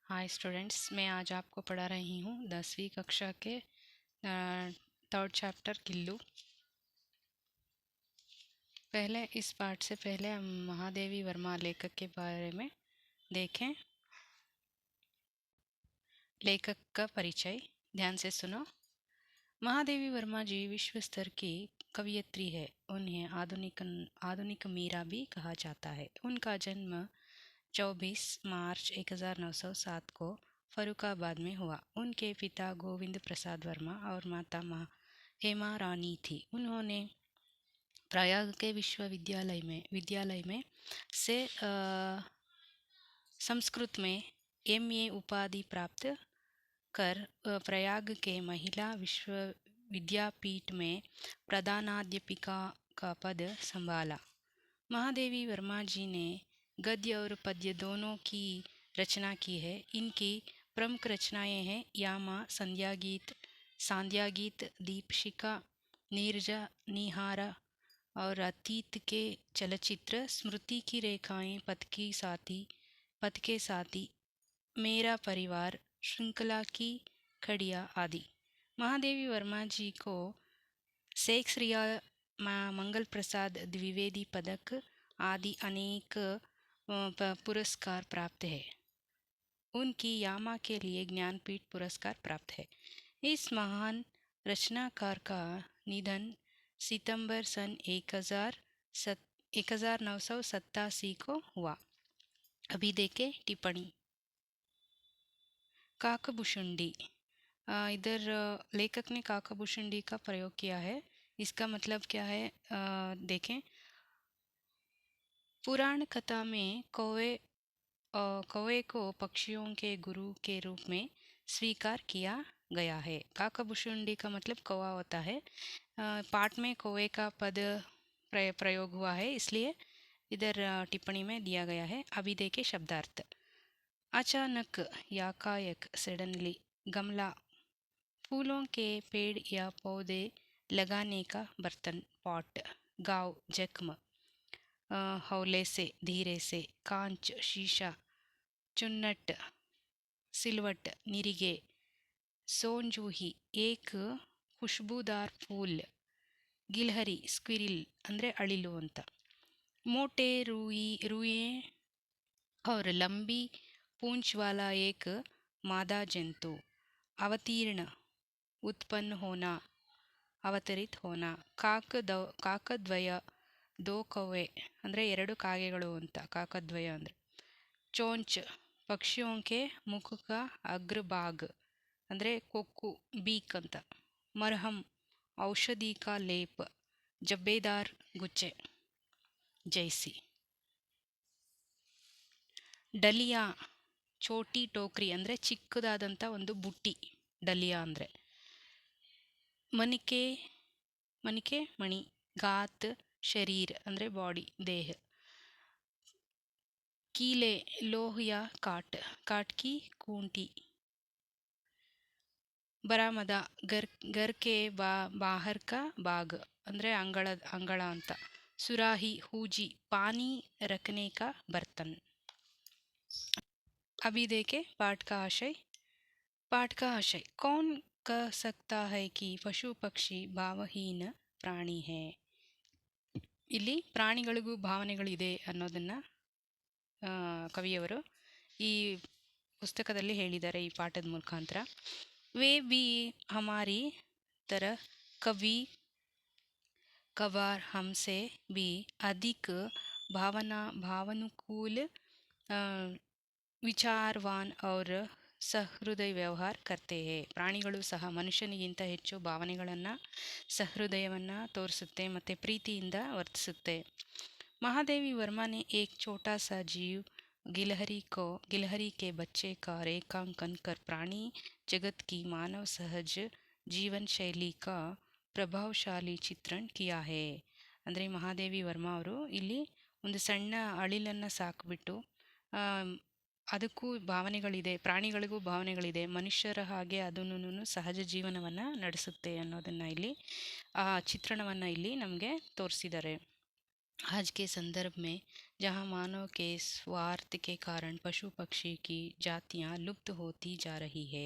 Hi students, मैं आज आपको पढ़ा रही हूँ 10वीं कक्षा के थर्ड चैप्टर किल्लू। पहले इस पाठ से पहले हम महादेवी वर्मा लेखक के बारे में देखें। लेखक का परिचय ध्यान से सुनो। महादेवी वर्मा जी विश्व स्तर की कवयित्री है। उन्हें आधुनिक मीरा भी कहा जाता है। उनका जन्म 24 मार्च 1907 को फर्रुखाबाद में हुआ। उनके पिता गोविंद प्रसाद वर्मा और माता हेमा रानी थी। उन्होंने प्रयाग के विद्यालय में से संस्कृत में MA उपाधि प्राप्त कर प्रयाग के महिला विद्यापीठ में प्रधानाध्यापिका का पद संभाला। महादेवी वर्मा जी ने गद्य और पद्य दोनों की रचना की है। इनकी प्रमुख रचनाएं हैं यामा, सांध्या गीत, दीपशिखा, नीरजा निहारा और अतीत के चलचित्र, स्मृति की रेखाएं, पथ के साथी, मेरा परिवार, श्रृंखला की खड़िया आदि। महादेवी वर्मा जी को शेक्सपियर मंगल प्रसाद द्विवेदी पदक आदि अनेक पुरस्कार प्राप्त है। उनकी यामा के लिए ज्ञानपीठ पुरस्कार प्राप्त है। इस महान रचनाकार का निधन सितंबर सन 1987 को हुआ। अभी देखें टिप्पणी। काकभूषुंडी, इधर लेखक ने काकभूषुंडी का प्रयोग किया है। इसका मतलब क्या है देखें। पुराण कथा में कौवे को पक्षियों के गुरु के रूप में स्वीकार किया गया है। काकभूषुंडी का मतलब कौवा होता है। पाठ में कौवे का पद प्रयोग हुआ है, इसलिए इधर टिप्पणी में दिया गया है। अभी देखें शब्दार्थ। अचानक या कायक, सडनली। गमला, फूलों के पेड़ या पौधे लगाने का बर्तन, पॉट। गाँव, जख्म, हौले से, धीरे से। कांच, शीशा। चुन्नट, सिलवट, निरिगे। सोंजूही, एक खुशबूदार फूल। ಗಿಲ್ಹರಿ, ಸ್ಕ್ವಿರಿಲ್ ಅಂದರೆ ಅಳಿಲು ಅಂತ. मोटे रुई और लंबी पूंछ वाला एक मादा जंतु। अवतीर्ण, उत्पन्न होना, अवतरित होना. ಕಾಕದ್ವಯ, दो कौवे ಅಂದರೆ ಎರಡು ಕಾಗೆಗಳು ಅಂತ ಕಾಕದ್ವಯ ಅಂದರೆ. चोंच, पक्षियों के मुख का अग्रभाग ಅಂದರೆ ಕೊಕ್ಕು, बीक ಅಂತ. मरहम, औषधि का लेप, जब्बेदार गुच्छे जैसी. ಡಲಿಯಾ, ಚೋಟಿ ಟೋಕ್ರಿ ಅಂದರೆ ಚಿಕ್ಕದಾದಂಥ ಒಂದು ಬುಟ್ಟಿ, ಡಲಿಯಾ ಅಂದರೆ. ಮಣಿಕೆ ಮಣಿ. ಗಾತ್, ಶರೀರ್ ಅಂದರೆ ಬಾಡಿ, ದೇಹ. कीले, लोह या काट की खूंटी. बरामदा, घर के बाहर का भाग ಅಂದರೆ ಅಂಗಳ ಅಂತ. सुराही, हूजी, पानी रखने का बर्तन. अभी देखें पाठ का आशय. कौन कह सकता है कि पशु पक्षी भावहीन ಪ್ರಾಣಿ है. ಇಲ್ಲಿ ಪ್ರಾಣಿಗಳಿಗೂ ಭಾವನೆಗಳಿದೆ ಅನ್ನೋದನ್ನು ಕವಿಯವರು ಈ ಪುಸ್ತಕದಲ್ಲಿ ಹೇಳಿದ್ದಾರೆ ಈ ಪಾಠದ ಮುಖಾಂತರ. वे भी हमारी तरह कवि कभार हमसे भी अधिक भावानुकूल, विचारवान और ಸಹೃದಯ ವ್ಯವಹಾರ करते हैं. ಪ್ರಾಣಿಗಳು ಸಹ ಮನುಷ್ಯನಿಗಿಂತ ಹೆಚ್ಚು ಭಾವನೆಗಳನ್ನು, ಸಹೃದಯವನ್ನು ತೋರಿಸುತ್ತೆ ಮತ್ತು ಪ್ರೀತಿಯಿಂದ ವರ್ತಿಸುತ್ತೆ. महादेवी वर्मा ने एक छोटा सा जीव गिलहरी के बच्चे का रेखांकन कर प्राणी जगत की मानव सहज जीवन शैली का ಪ್ರಭಾವಶಾಲಿ ಚಿತ್ರಣ ಕಿಯಾ ಹೇ. ಅಂದರೆ ಮಹಾದೇವಿ ವರ್ಮಾ ಅವರು ಇಲ್ಲಿ ಒಂದು ಸಣ್ಣ ಅಳಿಲನ್ನು ಸಾಕಿಬಿಟ್ಟು ಅದಕ್ಕೂ ಭಾವನೆಗಳಿದೆ, ಪ್ರಾಣಿಗಳಿಗೂ ಭಾವನೆಗಳಿದೆ, ಮನುಷ್ಯರ ಹಾಗೆ ಅದನ್ನು ಸಹಜ ಜೀವನವನ್ನು ನಡೆಸುತ್ತೆ ಅನ್ನೋದನ್ನು ಇಲ್ಲಿ ಆ ಚಿತ್ರಣವನ್ನು ಇಲ್ಲಿ ನಮಗೆ ತೋರಿಸಿದ್ದಾರೆ. आज के संदर्भ में जहाँ मानव के स्वार्थ के कारण ಪಶು ಪಕ್ಷಿ ಕಿ ಜಾತಿಯಾं ಲುಪ್ತ ಹೋತಿ ಜಾ ರಹಿ ಹೈ.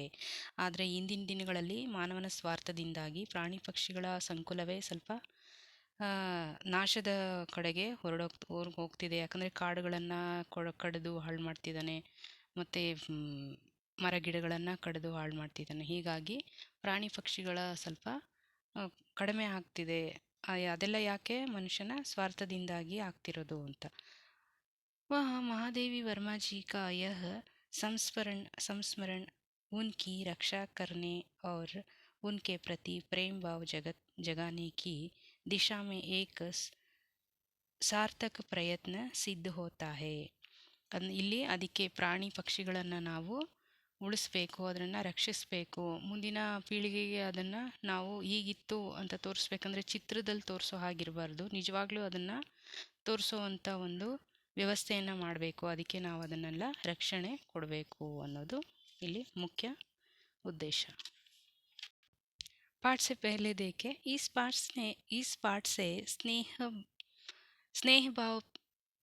ಆದರೆ ಇಂದಿನ ದಿನಗಳಲ್ಲಿ ಮಾನವನ ಸ್ವಾರ್ಥದಿಂದಾಗಿ ಪ್ರಾಣಿ ಪಕ್ಷಿಗಳ ಸಂಕುಲವೇ ಸ್ವಲ್ಪ ನಾಶದ ಕಡೆಗೆ ಹೋಗ್ತಿದೆ. ಯಾಕಂದರೆ ಕಾಡುಗಳನ್ನು ಕಡಿದು ಹಾಳು ಮಾಡ್ತಿದ್ದಾನೆ, ಮತ್ತು ಮರ ಗಿಡಗಳನ್ನು ಕಡಿದು ಹಾಳು ಮಾಡ್ತಿದ್ದಾನೆ. ಹೀಗಾಗಿ ಪ್ರಾಣಿ ಪಕ್ಷಿಗಳ ಸ್ವಲ್ಪ ಕಡಿಮೆ ಆಗ್ತಿದೆ. ಅದೆಲ್ಲ ಯಾಕೆ? ಮನುಷ್ಯನ ಸ್ವಾರ್ಥದಿಂದಾಗಿ ಆಗ್ತಿರೋದು ಅಂತ. वह महादेवी वर्मा जी का यह संस्मरण उनकी रक्षा करने और उनके प्रति प्रेम भाव जगाने की दिशा में एक ಸಾರ್ಥಕ ಪ್ರಯತ್ನ ಸಿದ್ಧ ಹೋತಾ ಹೇ. ಇಲ್ಲಿ ಅದಕ್ಕೆ ಪ್ರಾಣಿ ಪಕ್ಷಿಗಳನ್ನು ನಾವು ಉಳಿಸ್ಬೇಕು, ಅದನ್ನು ರಕ್ಷಿಸಬೇಕು, ಮುಂದಿನ ಪೀಳಿಗೆಗೆ ಅದನ್ನು ನಾವು ಹೀಗಿತ್ತು ಅಂತ ತೋರಿಸ್ಬೇಕಂದ್ರೆ ಚಿತ್ರದಲ್ಲಿ ತೋರಿಸೋ ಹಾಗಿರಬಾರ್ದು, ನಿಜವಾಗ್ಲೂ ಅದನ್ನು ತೋರಿಸೋವಂಥ ಒಂದು ವ್ಯವಸ್ಥೆಯನ್ನು ಮಾಡಬೇಕು. ಅದಕ್ಕೆ ನಾವು ಅದನ್ನೆಲ್ಲ ರಕ್ಷಣೆ ಕೊಡಬೇಕು ಅನ್ನೋದು ಇಲ್ಲಿ ಮುಖ್ಯ ಉದ್ದೇಶ. पाठ से पहले देखें, इस पाठ से स्नेह भाव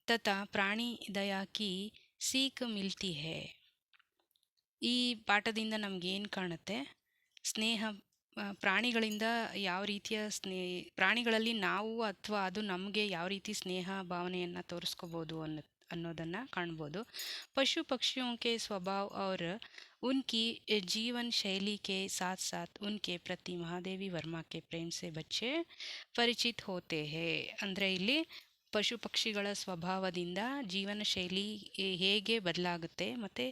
तथा प्राणी दया की सीख मिलती है. ಈ ಪಾಠದಿಂದ ನಮಗೇನು ಕಾಣುತ್ತೆ? ಸ್ನೇಹ, ಪ್ರಾಣಿಗಳಿಂದ ಯಾವ ರೀತಿಯ ಪ್ರಾಣಿಗಳಲ್ಲಿ ನಾವು ಅಥವಾ ಅದು ನಮಗೆ ಯಾವ ರೀತಿ ಸ್ನೇಹ ಭಾವನೆಯನ್ನು ತೋರಿಸ್ಕೋಬೋದು ಅನ್ನೋದನ್ನು ಕಾಣ್ಬೋದು. ಪಶು ಪಕ್ಷಿयों के स्वभाव और उनकी जीवन शैली के साथ साथ उनके प्रति महादेवी वर्मा के प्रेम से बच्चे परिचित होते हैं. ಅಂದರೆ ಇಲ್ಲಿ ಪಶು ಪಕ್ಷಿಗಳ ಸ್ವಭಾವದಿಂದ ಜೀವನ ಶೈಲಿ ಹೇಗೆ ಬದಲಾಗುತ್ತೆ, ಮತ್ತು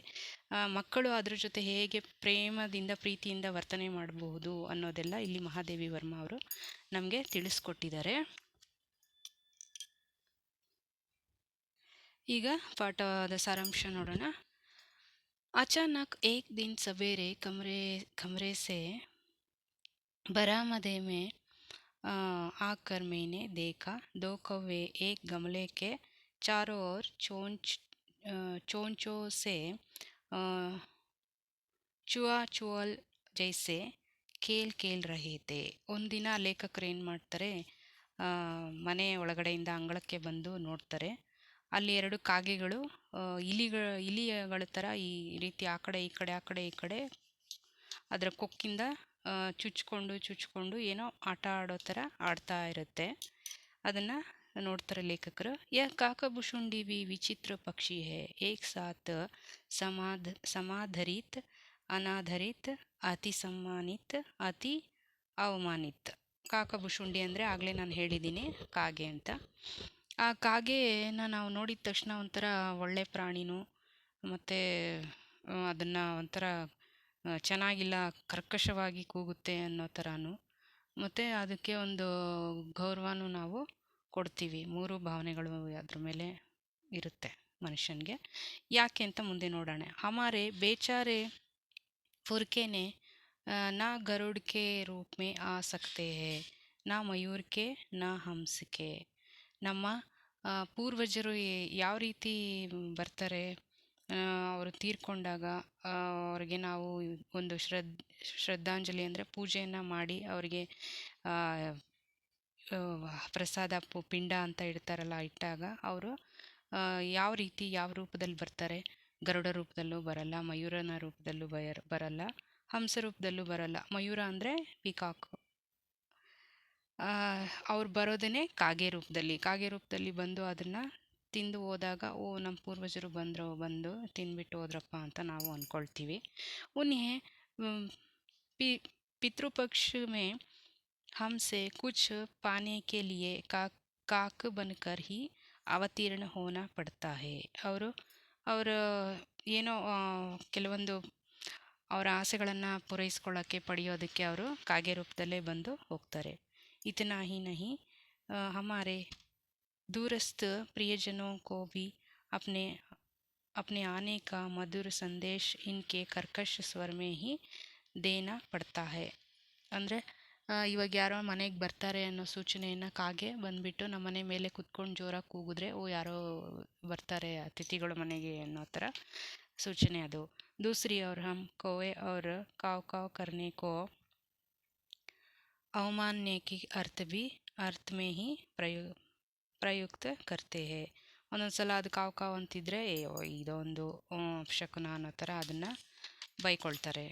ಮಕ್ಕಳು ಅದ್ರ ಜೊತೆ ಹೇಗೆ ಪ್ರೇಮದಿಂದ ಪ್ರೀತಿಯಿಂದ ವರ್ತನೆ ಮಾಡಬಹುದು ಅನ್ನೋದೆಲ್ಲ ಇಲ್ಲಿ ಮಹಾದೇವಿ ವರ್ಮಾ ಅವರು ನಮಗೆ ತಿಳಿಸ್ಕೊಟ್ಟಿದ್ದಾರೆ. ಈಗ ಪಾಠದ ಸಾರಾಂಶ ನೋಡೋಣ. अचानक एक दिन सवेरे कमरे से बरामदे में आकर मैंने देखा 2 कौवे एक गमले के चारों ओर चोंचों से ಚುವಾ ಚುವಲ್ ಜೈಸೆ ಕೇಲ್ ರಹೇ ತೆ. ಒಂದಿನ ಲೇಖಕರು ಏನು ಮಾಡ್ತಾರೆ, ಮನೆ ಒಳಗಡೆಯಿಂದ ಅಂಗಳಕ್ಕೆ ಬಂದು ನೋಡ್ತಾರೆ. ಅಲ್ಲಿ 2 ಕಾಗೆಗಳು ಇಲಿಗಳ ಥರ ಈ ರೀತಿ ಆ ಕಡೆ ಈ ಕಡೆ ಅದರ ಕೊಕ್ಕಿಂದ ಚುಚ್ಕೊಂಡು ಏನೋ ಆಟ ಆಡೋ ಥರ ಆಡ್ತಾ ಇರುತ್ತೆ. ಅದನ್ನು ನೋಡ್ತಾರೆ ಲೇಖಕರು. ಯಹ ಕಾಕಭುಷುಂಡಿ भी विचित्र पक्षी है, एक साथ समाधरित, अनाधरित, ಅತಿ ಸಮ್ಮಾನಿತ್, ಅತಿ ಅವಮಾನಿತ್. ಕಾಕಭುಷುಂಡಿ ಅಂದರೆ ಆಗಲೇ ನಾನು ಹೇಳಿದ್ದೀನಿ ಕಾಗೆ ಅಂತ. ಆ ಕಾಗೆನ ನಾವು ನೋಡಿದ ತಕ್ಷಣ ಒಂಥರ ಒಳ್ಳೆ ಪ್ರಾಣಿನೂ, ಮತ್ತು ಅದನ್ನು ಒಂಥರ ಚೆನ್ನಾಗಿಲ್ಲ, ಕರ್ಕಶವಾಗಿ ಕೂಗುತ್ತೆ ಅನ್ನೋ ಥರನೂ, ಮತ್ತು ಅದಕ್ಕೆ ಒಂದು ಗೌರವನೂ ನಾವು ಕೊಡ್ತೀವಿ. 3 ಭಾವನೆಗಳು ಅದ್ರ ಮೇಲೆ ಇರುತ್ತೆ ಮನುಷ್ಯನಿಗೆ. ಯಾಕೆ ಅಂತ ಮುಂದೆ ನೋಡೋಣ. ಹಮಾರೆ ಬೇಚಾರೆ ಫುರ್ಕೆನೆ ನಾ ಗರುಡ್ ಕೆ ರೂಪ್ ಮೇ ಆ ಸಕ್ತೆ ಹೇ, ನಾ ಮಯೂರ್ ಕೆ ನಾ ಹಂಸ ಕೆ. ನಮ್ಮ ಪೂರ್ವಜರು ಯಾವ ರೀತಿ ಬರ್ತಾರೆ, ಅವರು ತೀರ್ಕೊಂಡಾಗ ಅವ್ರಿಗೆ ನಾವು ಒಂದು ಶ್ರದ್ಧಾಂಜಲಿ ಅಂದರೆ ಪೂಜೆಯನ್ನು ಮಾಡಿ ಅವರಿಗೆ ಪ್ರಸಾದ ಪಿಂಡ ಅಂತ ಇಡ್ತಾರಲ್ಲ, ಇಟ್ಟಾಗ ಅವರು ಯಾವ ರೀತಿ ಯಾವ ರೂಪದಲ್ಲಿ ಬರ್ತಾರೆ? ಗರುಡ ರೂಪದಲ್ಲೂ ಬರಲ್ಲ, ಮಯೂರನ ರೂಪದಲ್ಲೂ ಬರಲ್ಲ, ಹಂಸ ರೂಪದಲ್ಲೂ ಬರಲ್ಲ. ಮಯೂರ ಅಂದರೆ ಪಿಕಾಕ್. ಅವ್ರು ಬರೋದೇ ಕಾಗೆ ರೂಪದಲ್ಲಿ ಬಂದು ಅದನ್ನು ತಿಂದು ಹೋದಾಗ, ಓ ನಮ್ಮ ಪೂರ್ವಜರು ಬಂದು ತಿಂದ್ಬಿಟ್ಟು ಹೋದ್ರಪ್ಪ ಅಂತ ನಾವು ಅಂದ್ಕೊಳ್ತೀವಿ. ಉನ್ಹೇ ಪಿತೃಪಕ್ಷ ಮೇ हमसे कुछ पाने के लिए काक बनकर ही ಅವತೀರ್ಣ ಹೋನಾ ಪಡ್ತಾ ಹೇ. ಅವರ ಏನೋ ಕೆಲವೊಂದು ಅವರ ಆಸೆಗಳನ್ನು ಪೂರೈಸ್ಕೊಳ್ಳೋಕ್ಕೆ ಪಡೆಯೋದಕ್ಕೆ ಅವರು ಕಾಗೆ ರೂಪದಲ್ಲೇ ಬಂದು ಹೋಗ್ತಾರೆ. ಇತನಾ ಹಿ ನಹಿ, ಹಮಾರೆ दूरस्थ प्रियजनों को भी अपने आने का मधुर संदेश इनके कर्कश स्वर में ही देना पड़ता है. ಅಂದರೆ ಇವಾಗ ಯಾರೋ ಮನೆಗೆ ಬರ್ತಾರೆ ಅನ್ನೋ ಸೂಚನೆಯನ್ನು ಕಾಗೆ ಬಂದುಬಿಟ್ಟು ನಮ್ಮ ಮನೆ ಮೇಲೆ ಕುತ್ಕೊಂಡು ಜೋರಾಗಿ ಕೂಗಿದ್ರೆ, ಓ ಯಾರೋ ಬರ್ತಾರೆ ಅತಿಥಿಗಳು ಮನೆಗೆ ಅನ್ನೋ ಥರ ಸೂಚನೆ ಅದು. दूसरी ओर हम कौवे और काव करने को अवमानने की अर्थ में ही प्रयुक्त करते हैं. ಒಂದೊಂದ್ಸಲ ಅದು ಕಾವು ಕಾವು ಅಂತಿದ್ರೆ ಇದೊಂದು ಅಪಶಕುನ ಅನ್ನೋ ಥರ ಅದನ್ನು ಬೈಕೊಳ್ತಾರೆ.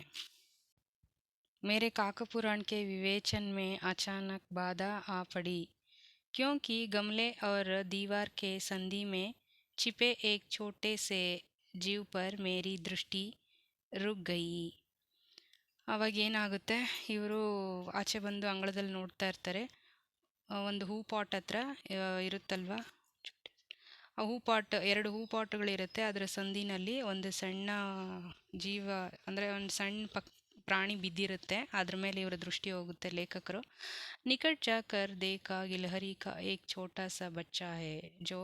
मेरे काकापुराण के विवेचन में अचानक बाधा आ पड़ी क्योंकि गमले और दीवार के संधि में छिपे एक छोटे से जीव पर मेरी दृष्टि रुक गई. ಅವಾಗ ಏನಾಗುತ್ತೆ, ಇವರು ಆಚೆ ಬಂದು ಅಂಗಳದಲ್ಲಿ ನೋಡ್ತಾ ಇರ್ತಾರೆ. ಒಂದು ಹೂ ಪಾಟ್ ಹತ್ರ ಇರುತ್ತಲ್ವ, ಆ ಹೂ ಪಾಟ್, 2 ಹೂ ಪಾಟ್ಗಳಿರುತ್ತೆ. ಅದರ ಸಂದಿನಲ್ಲಿ ಒಂದು ಸಣ್ಣ ಜೀವ, ಅಂದರೆ ಒಂದು ಸಣ್ಣ ಪ್ರಾಣಿ ಬಿದ್ದಿರುತ್ತೆ. ಅದ್ರ ಮೇಲೆ ಇವರ ದೃಷ್ಟಿ ಹೋಗುತ್ತೆ ಲೇಖಕರು. ನಿಕಟ್ ಜಾಕರ್ देखा गिलहरी का एक छोटा सा बच्चा है जो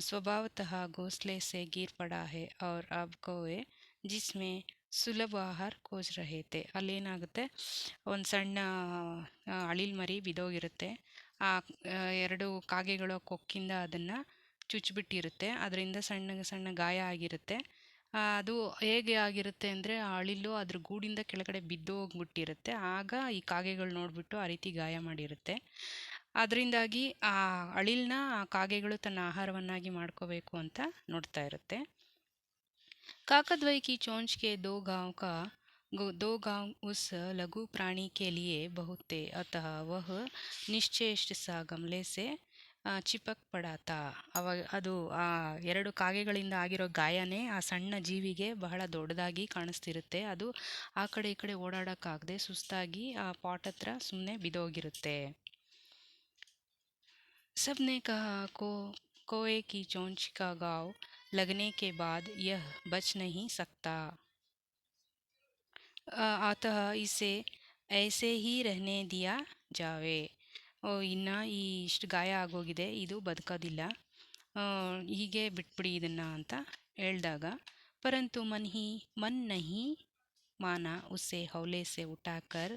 स्वभावतः घोंसले से गिर पड़ा है और अब कौवे जिसमें ಸುಲಭ ಆಹಾರ ಖೋಜ್ ರಹೆ थे. ಅಲ್ಲೇನಾಗುತ್ತೆ, ಒಂದು ಸಣ್ಣ ಅಳಿಲ್ ಮರಿ ಬಿದ್ದೋಗಿರುತ್ತೆ. ಆ 2 ಕಾಗೆಗಳ ಕೊಕ್ಕಿಂದ ಅದನ್ನು ಚುಚ್ಚಿಬಿಟ್ಟಿರುತ್ತೆ. ಅದರಿಂದ ಸಣ್ಣ ಸಣ್ಣ ಗಾಯ ಆಗಿರುತ್ತೆ. ಅದು ಹೇಗೆ ಆಗಿರುತ್ತೆ ಅಂದರೆ, ಆ ಅಳಿಲು ಅದ್ರ ಗೂಡಿಂದ ಕೆಳಗಡೆ ಬಿದ್ದೋಗ್ಬಿಟ್ಟಿರುತ್ತೆ. ಆಗ ಈ ಕಾಗೆಗಳು ನೋಡಿಬಿಟ್ಟು ಆ ರೀತಿ ಗಾಯ ಮಾಡಿರುತ್ತೆ. ಅದರಿಂದಾಗಿ ಆ ಅಳಿಲನ್ನ ಆ ಕಾಗೆಗಳು ತನ್ನ ಆಹಾರವನ್ನಾಗಿ ಮಾಡ್ಕೋಬೇಕು ಅಂತ ನೋಡ್ತಾ ಇರುತ್ತೆ. काकद्वय की चोंच के 2 गांव उस लघु प्राणी के लिए बहुत थे, अतः वह निश्चेष्ट सा गमले से ಚಿಪಕ್ ಪಡಾತ. ಅವಾಗ ಅದು ಆ 2 ಕಾಗೆಗಳಿಂದ ಆಗಿರೋ ಗಾಯನೇ ಆ ಸಣ್ಣ ಜೀವಿಗೆ ಬಹಳ ದೊಡ್ಡದಾಗಿ ಕಾಣಿಸ್ತಿರುತ್ತೆ. ಅದು ಆ ಕಡೆ ಈ ಕಡೆ ಓಡಾಡೋಕ್ಕಾಗದೆ ಸುಸ್ತಾಗಿ ಆ ಪಾಟ್ ಹತ್ರ ಸುಮ್ಮನೆ ಬಿದ್ದೋಗಿರುತ್ತೆ. सबने कहा को कोए की चोंच का घाव लगने के बाद यह बच नहीं सकता, अतः इसे ऐसे ही रहने दिया जावे. ಇನ್ನು ಇಷ್ಟು ಗಾಯ ಆಗೋಗಿದೆ, ಇದು ಬದುಕೋದಿಲ್ಲ, ಹೀಗೆ ಬಿಟ್ಬಿಡಿ ಇದನ್ನು ಅಂತ ಹೇಳಿದಾಗ, ಪರಂತು ಮನ್ ನಹಿ ಮಾನ ಉಸ್ಸೆ ಹೌಲೆ ಸೆ ಉಠಾಕರ್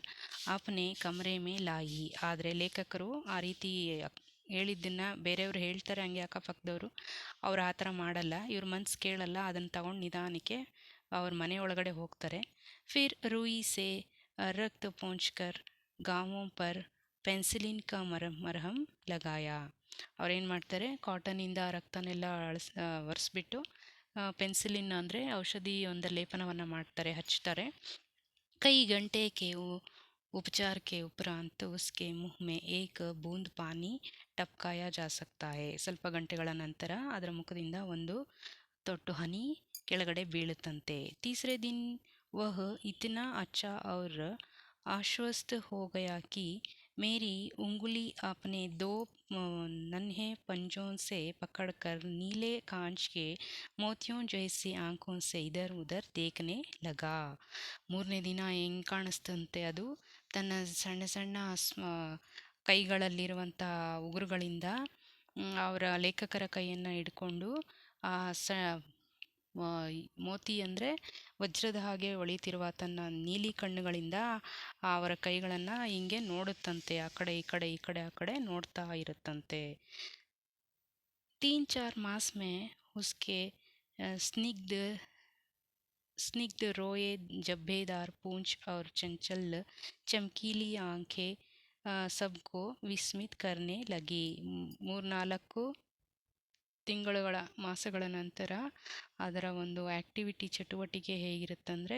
ಅಪ್ನೆ ಕಮರೆ ಮೇ ಲಾಯಿ. ಆದರೆ ಲೇಖಕರು ಆ ರೀತಿ ಹೇಳಿದ್ದನ್ನು ಬೇರೆಯವ್ರು ಹೇಳ್ತಾರೆ, ಹಂಗೆ ಅಕ್ಕಪಕ್ಕದವರು, ಅವ್ರು ಆ ಥರ ಮಾಡಲ್ಲ. ಇವ್ರ ಮನ್ಸು ಕೇಳಲ್ಲ. ಅದನ್ನು ತಗೊಂಡು ನಿಧಾನಕ್ಕೆ ಅವ್ರ ಮನೆ ಒಳಗಡೆ ಹೋಗ್ತಾರೆ. ಫಿರ್ ರೂಯಿ ಸೆ ರಕ್ತ ಪೋಂಚ್ಕರ್ ಗಾವೋಂ ಪರ್ ಪೆನ್ಸಿಲಿನ್ ಕ ಮರಹಂ ಲಗಾಯ. ಅವ್ರೇನು ಮಾಡ್ತಾರೆ, ಕಾಟನಿಂದ ರಕ್ತನೆಲ್ಲ ಒರೆಸ್ಬಿಟ್ಟು ಪೆನ್ಸಿಲಿನ್ ಅಂದರೆ ಔಷಧಿ ಒಂದು ಲೇಪನವನ್ನು ಮಾಡ್ತಾರೆ, ಹಚ್ತಾರೆ. ಕೈ ಗಂಟೆ ಕೆ उपचार के उपरांत उसके मुँह में एक बूंद पानी टपकाया जा सकता है. ಸ್ವಲ್ಪ ಗಂಟೆಗಳ ನಂತರ ಅದರ ಮುಖದಿಂದ ಒಂದು ತೊಟ್ಟು ಹನಿ ಕೆಳಗಡೆ ಬೀಳುತ್ತಂತೆ. तीसरे दिन वह इतना अच्छा और आश्वस्त हो गया कि मेरी उंगली अपने 2 नन्हे पंजों से पकड़कर नीले कांच के मोतियों जैसी आंखों से इधर उधर देखने लगा. 3ನೇ ದಿನ ಹೆಂಗೆ ಕಾಣಿಸ್ತಂತೆ, ಅದು ತನ್ನ ಸಣ್ಣ ಸಣ್ಣ ಕೈಗಳಲ್ಲಿರುವಂಥ ಉಗುರುಗಳಿಂದ ಅವರ ಲೇಖಕರ ಕೈಯನ್ನು ಹಿಡ್ಕೊಂಡು ಆ ಮೋತಿ ಅಂದರೆ ವಜ್ರದ ಹಾಗೆ ಹೊಳಿತಿರುವ ತನ್ನ ನೀಲಿ ಕಣ್ಣುಗಳಿಂದ ಅವರ ಕೈಗಳನ್ನು ಹಿಂಗೆ ನೋಡುತ್ತಂತೆ. ಆ ಕಡೆ ಈ ಕಡೆ, ಈ ಕಡೆ ಆ ಕಡೆ ನೋಡ್ತಾ ಇರುತ್ತಂತೆ. 3-4 मास में उसके स्निग्ध रोए जब्बेदार पूंछ और चंचल चमकीली आंखें सबको विस्मित करने लगी. 3-4 ತಿಂಗಳುಗಳ ಮಾಸಗಳ ನಂತರ ಅದರ ಒಂದು ಆ್ಯಕ್ಟಿವಿಟಿ, ಚಟುವಟಿಕೆ ಹೇಗಿರುತ್ತಂದರೆ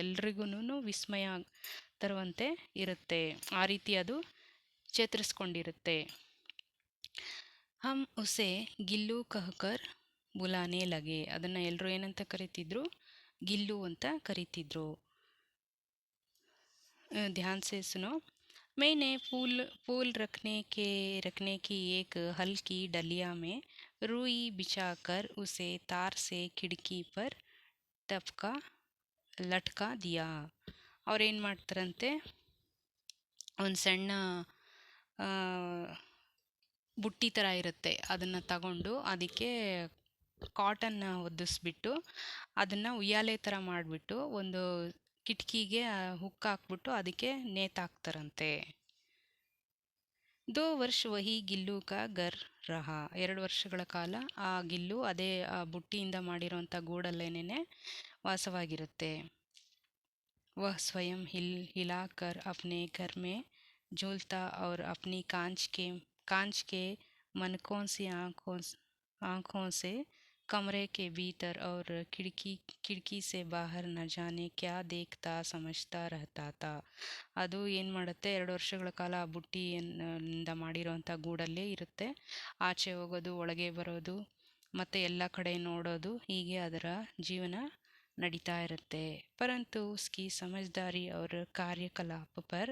ಎಲ್ರಿಗೂ ವಿಸ್ಮಯ ತರುವಂತೆ ಇರುತ್ತೆ. ಆ ರೀತಿ ಅದು ಚೇತರಿಸ್ಕೊಂಡಿರುತ್ತೆ. ಹಮ್ ಉಸೆ ಗಿಲ್ಲು ಕಹಕರ್ ಬುಲಾನೆ ಲಗೆ. ಅದನ್ನು ಎಲ್ಲರೂ ಏನಂತ ಕರಿತಿದ್ರು, ಗಿಲ್ಲು ಅಂತ ಕರಿತಿದ್ರು. ध्यान से सुनो. मैंने फूल रखने की एक हल्की डलिया में रुई बिछाकर उसे तार से खिड़की पर लटका दिया. ಅವ್ರೇನು ಮಾಡ್ತಾರಂತೆ, ಒಂದು ಸಣ್ಣ ಬುಟ್ಟಿ ಥರ ಇರುತ್ತೆ, ಅದನ್ನು ತಗೊಂಡು ಅದಕ್ಕೆ ಕಾಟನ್ನ ಒದಿಸ್ಬಿಟ್ಟು ಅದನ್ನು ಉಯ್ಯಾಲೆ ಥರ ಮಾಡಿಬಿಟ್ಟು ಒಂದು ಕಿಟಕಿಗೆ ಹುಕ್ ಹಾಕ್ಬಿಟ್ಟು ಅದಕ್ಕೆ ನೇತಾಕ್ತಾರಂತೆ. 2 ವರ್ಷ ವಹಿ ಗಿಲ್ಲು ಕಾ ಗರ್ ರಹಾ. 2 ವರ್ಷಗಳ ಕಾಲ ಆ ಗಿಲ್ಲು ಅದೇ ಆ ಬುಟ್ಟಿಯಿಂದ ಮಾಡಿರೋಂಥ ಗೂಡಲ್ಲೇನೆ ವಾಸವಾಗಿರುತ್ತೆ. ವಹ ಸ್ವಯಂ ಹಿಲಾಕರ್ ಅಪ್ನೆ ಘರ್ ಮೇ झूलता और अपनी कांच के मनकों से आंखों से कमरे के भीतर और खिड़की खिड़की से बाहर न जाने क्या देखता समझता रहता था. ಅದು ಏನು ಮಾಡುತ್ತೆ, 2 ವರ್ಷಗಳ ಕಾಲ ಆ ಬುಟ್ಟಿಯಿಂದ ಮಾಡಿರೋಂಥ ಗೂಡಲ್ಲೇ ಇರುತ್ತೆ. ಆಚೆ ಹೋಗೋದು, ಒಳಗೆ ಬರೋದು, ಮತ್ತು ಎಲ್ಲ ಕಡೆ ನೋಡೋದು, ಹೀಗೆ ಅದರ ಜೀವನ ನಡೀತಾ ಇರುತ್ತೆ. ಪರಂತು ಉಸ್ಕಿ ಸಮझदारी और ಕಾರ್ಯಕಲಾಪ ಪರ್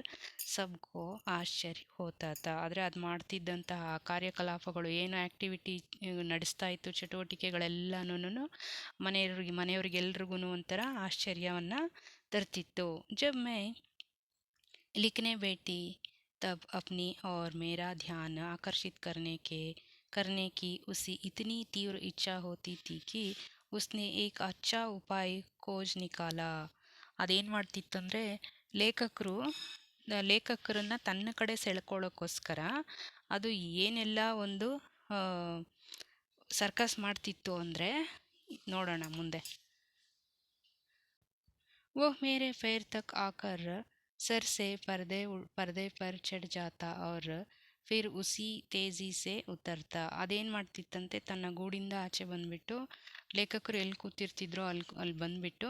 ಸಬ್ಕೋ ಆಶ್ಚರ್ಯ ಹೋತಾ ತಾ. ಆದರೆ ಅದು ಮಾಡ್ತಿದ್ದಂತಹ ಕಾರ್ಯಕಲಾಪಗಳು, ಏನು ಆ್ಯಕ್ಟಿವಿಟಿ ನಡೆಸ್ತಾ ಇತ್ತು, ಚಟುವಟಿಕೆಗಳೆಲ್ಲನೂ ಮನೆಯವ್ರಿಗೆಲ್ರಿಗೂ ಒಂಥರ ಆಶ್ಚರ್ಯವನ್ನು ತರ್ತಿತ್ತು. ಜಬ್ ಮೈ लिखने बैठी तब अपनी और मेरा ध्यान आकर्षित करने की उसी इतनी तीव्र इच्छा होती थी कि उसने एक अच्छा उपाय खोज निकाला. ಅದೇನು ಮಾಡ್ತಿತ್ತಂದರೆ, ಲೇಖಕರು ಲೇಖಕರನ್ನ ತನ್ನ ಕಡೆ ಸೆಳ್ಕೊಳ್ಳೋಕ್ಕೋಸ್ಕರ ಅದು ಏನೆಲ್ಲ ಒಂದು ಸರ್ಕಸ್ ಮಾಡ್ತಿತ್ತು ಅಂದರೆ, ನೋಡೋಣ ಮುಂದೆ. वह मेरे पैर तक आकर सर से पर्दे पर चढ़ जाता और ಫಿರ್ ಉಸಿ ತೇಜಿ ಸೆ ಉತ್ತರ್ತಾ. ಅದೇನು ಮಾಡ್ತಿತ್ತಂತೆ, ತನ್ನ ಗೂಡಿಂದ ಆಚೆ ಬಂದುಬಿಟ್ಟು, ಲೇಖಕರು ಎಲ್ಲಿ ಕೂತಿರ್ತಿದ್ರೋ ಅಲ್ಲಿ ಬಂದುಬಿಟ್ಟು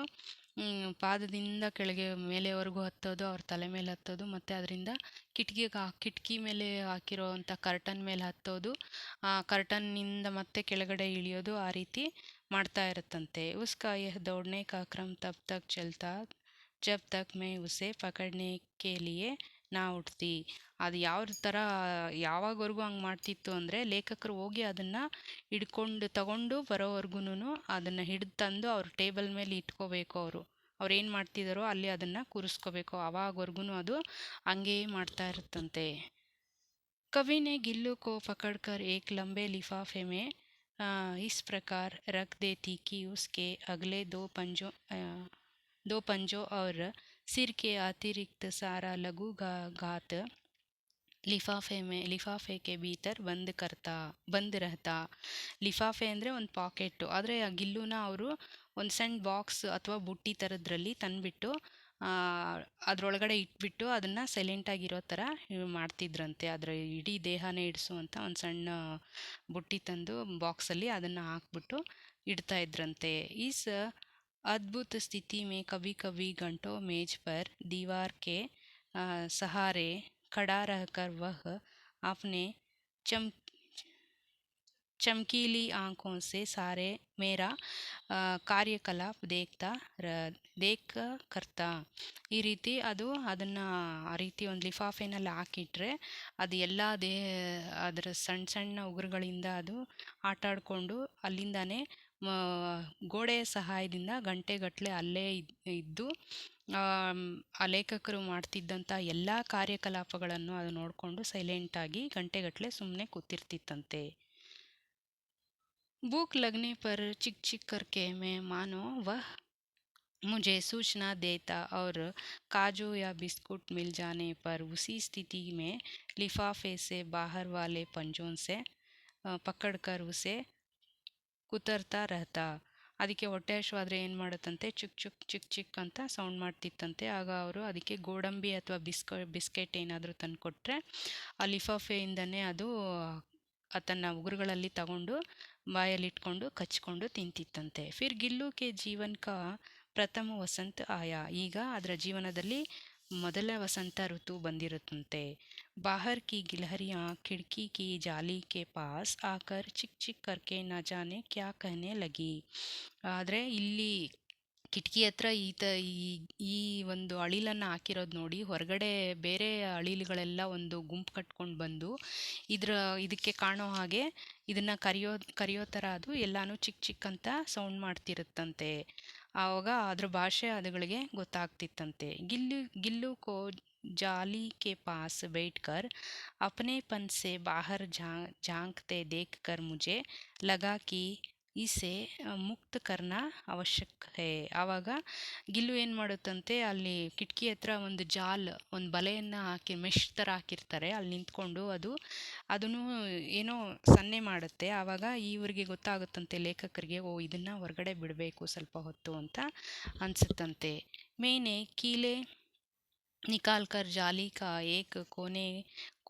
ಪಾದದಿಂದ ಕೆಳಗೆ ಮೇಲೆವರೆಗೂ ಹತ್ತೋದು, ಅವ್ರ ತಲೆ ಮೇಲೆ ಹತ್ತೋದು, ಮತ್ತು ಅದರಿಂದ ಕಿಟಕಿ ಮೇಲೆ ಹಾಕಿರೋ ಅಂಥ ಕರ್ಟನ್ ಮೇಲೆ ಹತ್ತೋದು, ಆ ಕರ್ಟನ್ನಿಂದ ಮತ್ತೆ ಕೆಳಗಡೆ ಇಳಿಯೋದು, ಆ ರೀತಿ ಮಾಡ್ತಾ ಇರುತ್ತಂತೆ. ಉಸ್ಕಾ ಯಹ ದೌಡ್ನೆ ಕಾ ಕ್ರಮ್ ತಬ್ ತಕ್ ಚಲ್ತಾ ಜಬ್ ತಕ್ ಮೈ ಉಸೆ ಪಕಡ್ನೆ ಕೆ ಲಿಯೆ ನಾ ಉಠ್ತಿ. ಅದು ಯಾವ ಥರ ಯಾವಾಗವರೆಗೂ ಹಂಗೆ ಮಾಡ್ತಿತ್ತು ಅಂದರೆ, ಲೇಖಕರು ಹೋಗಿ ಅದನ್ನು ತಗೊಂಡು ಬರೋವರೆಗೂ ಅದನ್ನು ಹಿಡಿದು ತಂದು ಅವ್ರ ಟೇಬಲ್ ಮೇಲೆ ಇಟ್ಕೋಬೇಕು. ಅವ್ರು ಏನು ಮಾಡ್ತಿದ್ದಾರೋ ಅಲ್ಲಿ ಅದನ್ನು ಕೂರಿಸ್ಕೋಬೇಕು. ಆವಾಗವರೆಗೂ ಅದು ಹಂಗೇ ಮಾಡ್ತಾ ಇರುತ್ತಂತೆ. कवि ने गिल्लू को पकड़कर एक लंबे लिफाफे में इस प्रकार रख देती कि उसके अगले दो पंजों और सिर के अतिरिक्त सारा लघु घात ಲಿಫಾಫೆ ಕೆ ಭೀತರ್ ಬಂದ್ ರಹತಾ. ಲಿಫಾಫೆ ಅಂದರೆ ಒಂದು ಪಾಕೆಟ್ಟು, ಆದರೆ ಆ ಗಿಲ್ಲುನ ಅವರು ಒಂದು ಸಣ್ಣ ಬಾಕ್ಸ್ ಅಥವಾ ಬುಟ್ಟಿ ಥರದ್ರಲ್ಲಿ ತಂದುಬಿಟ್ಟು ಅದರೊಳಗಡೆ ಇಟ್ಬಿಟ್ಟು ಅದನ್ನು ಸೈಲೆಂಟಾಗಿರೋ ಥರ ಮಾಡ್ತಿದ್ರಂತೆ. ಅದರ ಇಡೀ ದೇಹನೇ ಇಡಿಸುವಂಥ ಒಂದು ಸಣ್ಣ ಬುಟ್ಟಿ ತಂದು ಬಾಕ್ಸಲ್ಲಿ ಅದನ್ನು ಹಾಕ್ಬಿಟ್ಟು ಇಡ್ತಾ ಇದ್ರಂತೆ. ಈಸ್ अद्भुत स्थिति में कभी कभी घंटों मेज पर दीवार के सहारे खड़ा रहकर वह अपने चमकीली आंखों से सारे मेरा ಕಾರ್ಯಕಲಾಪ ದೇಖ ಕರ್ತಾ. ಈ ರೀತಿ ಅದನ್ನು ಆ ರೀತಿ ಒಂದು ಲಿಫಾಫೆನಲ್ಲಿ ಹಾಕಿಟ್ರೆ ಅದು ಎಲ್ಲ ಅದರ ಸಣ್ಣ ಸಣ್ಣ ಉಗುರುಗಳಿಂದ ಅದು ಆಟಾಡಿಕೊಂಡು ಅಲ್ಲಿಂದಾನೇ ಗೋಡೆಯ ಸಹಾಯದಿಂದ ಗಂಟೆಗಟ್ಟಲೆ ಅಲ್ಲೇ ಇದ್ದು ಆ ಲೇಖಕರು ಮಾಡ್ತಿದ್ದಂಥ ಎಲ್ಲ ಕಾರ್ಯಕಲಾಪಗಳನ್ನು ಅದು ನೋಡಿಕೊಂಡು ಸೈಲೆಂಟಾಗಿ ಗಂಟೆಗಟ್ಟಲೆ ಸುಮ್ಮನೆ ಕೂತಿರ್ತಿತ್ತಂತೆ. भूख लगने पर चिक चिक करके मैं मानो वह मुझे सूचना देता और काजू या बिस्कुट मिल जाने पर उसी स्थिति में लिफाफे से बाहर वाले पंजों से पकड़कर उसे ಕುತರ್ತಾ ರಹತಾ. ಅದಕ್ಕೆ ಹೊಟ್ಟೆ ಹಶ್ವಾದ್ರೆ ಏನು ಮಾಡುತ್ತಂತೆ, ಚಿಕ್ ಚಿಕ್ ಚಿಕ್ ಚಿಕ್ ಅಂತ ಸೌಂಡ್ ಮಾಡ್ತಿತ್ತಂತೆ. ಆಗ ಅವರು ಅದಕ್ಕೆ ಗೋಡಂಬಿ ಅಥವಾ ಬಿಸ್ಕೆಟ್ ಏನಾದರೂ ತಂದು ಕೊಟ್ಟರೆ ಆ ಲಿಫಾಫೆಯಿಂದನೇ ಅದು ತನ್ನ ಉಗುರುಗಳಲ್ಲಿ ತಗೊಂಡು ಬಾಯಲ್ಲಿಟ್ಕೊಂಡು ಕಚ್ಕೊಂಡು ತಿಂತಿತ್ತಂತೆ. ಫಿರ್ ಗಿಲ್ಲು ಕೆ ಜೀವನ್ ಕಾ ಪ್ರಥಮ ವಸಂತ ಆಯಾ. ಈಗ ಅದರ ಜೀವನದಲ್ಲಿ ಮೊದಲ ವಸಂತ ಋತು ಬಂದಿರುತ್ತಂತೆ. ಬಾಹರ್ ಕಿ ಗಿಲಹರಿಯಾ ಖಿಡ್ಕಿ ಕಿ ಜಾಲಿ ಕೆ ಪಾಸ್ ಆಕರ್ ಚಿಕ್ ಚಿಕ್ ಕರ್ಕೆ ನ ಜಾನೆ ಕ್ಯಾ ಕಹನೆ ಲಗಿ. ಆದರೆ ಇಲ್ಲಿ ಕಿಟಕಿ ಹತ್ರ ಈ ಒಂದು ಅಳಿಲನ್ನು ಹಾಕಿರೋದು ನೋಡಿ ಹೊರಗಡೆ ಬೇರೆ ಅಳಿಲುಗಳೆಲ್ಲ ಒಂದು ಗುಂಪು ಕಟ್ಕೊಂಡು ಬಂದು ಇದಕ್ಕೆ ಕಾಣೋ ಹಾಗೆ ಇದನ್ನು ಕರಿಯೋ ಥರ ಅದು ಎಲ್ಲಾನು ಚಿಕ್ಕ ಚಿಕ್ಕ ಅಂತ ಸೌಂಡ್ ಮಾಡ್ತಿರುತ್ತಂತೆ. ಆವಾಗ ಅದ್ರ ಭಾಷೆ ಅದುಗಳಿಗೆ ಗೊತ್ತಾಗ್ತಿತ್ತಂತೆ. ಗಿಲ್ಲು ಕೋ ಜಾಲಿ ಕೆ ಪಾಸ್ बैठकर अपनेपन से बाहर झांकते देखकर मुझे लगा कि ಇಸೆ ಮುಕ್ತ ಕರ್ನ ಅವಶ್ಯಕ ಹೇ. ಆವಾಗ ಗಿಲ್ಲು ಏನು ಮಾಡುತ್ತಂತೆ, ಅಲ್ಲಿ ಕಿಟಕಿ ಹತ್ರ ಒಂದು ಬಲೆಯನ್ನು ಹಾಕಿ ಮೆಶ್ ಥರ ಹಾಕಿರ್ತಾರೆ, ಅಲ್ಲಿ ನಿಂತ್ಕೊಂಡು ಅದನ್ನು ಏನೋ ಸನ್ನೆ ಮಾಡುತ್ತೆ. ಆವಾಗ ಇವ್ರಿಗೆ ಗೊತ್ತಾಗುತ್ತಂತೆ ಲೇಖಕರಿಗೆ, ಇದನ್ನು ಹೊರಗಡೆ ಬಿಡಬೇಕು ಸ್ವಲ್ಪ ಹೊತ್ತು ಅಂತ ಅನಿಸುತ್ತಂತೆ. ಮೇನೆ ಕೀಲೆ निकाल कर जाली का एक